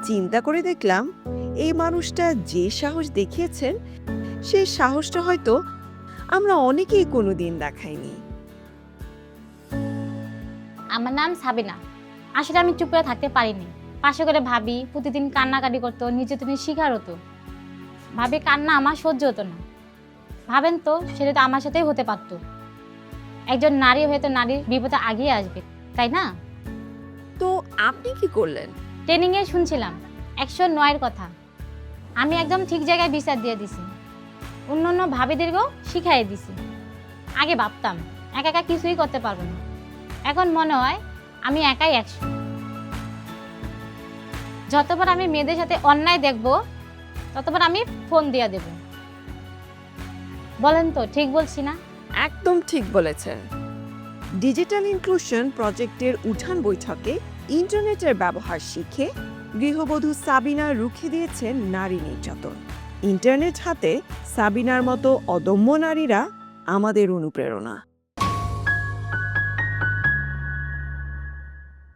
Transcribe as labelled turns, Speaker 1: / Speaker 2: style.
Speaker 1: চিন্তা করে দেখলাম এই মানুষটা যে সাহস দেখিয়েছেন সেই সাহসটা হয়তো আমরা অনেকেই কোনোদিন দেখাইনি।
Speaker 2: আমার নাম সাবিনা। আসলে আমি চুপ করে থাকতে পারিনি। পাশে করে ভাবি প্রতিদিন কান্নাকাটি করতো, নির্যাতনের শিকার হতো। ভাবি কান্না আমার সহ্য হতো না। ভাবেন তো, সেটা তো আমার সাথেই হতে পারতো। একজন নারী হয়তো নারীর বিপদে আগিয়ে আসবে, তাই না?
Speaker 1: তো আপনি কি করলেন?
Speaker 2: ট্রেনিংয়ে শুনছিলাম 109-এর কথা। আমি একদম ঠিক জায়গায় বিচার দিয়ে দিছি। অন্য ভাবিদেরকেও শিখাই দিছি। আগে ভাবতাম একা একা কিছুই করতে পারবো না, এখন মনে হয় আমি একাই 100। যতবার আমি মেয়েদের সাথে অন্যায় দেখব ততবার আমি ফোন দিয়ে দেব। বলেন তো ঠিক বলছি না?
Speaker 1: একদম ঠিক বলেছেন। ডিজিটাল ইনক্লুশন প্রজেক্টের উঠান বৈঠকে ইন্টারনেটের ব্যবহার শিখে গৃহবধূ সাবিনা রুখে দিয়েছেন নারী নির্যাতন। ইন্টারনেট হাতে সাবিনার মতো অদম্য নারীরা আমাদের অনুপ্রেরণা।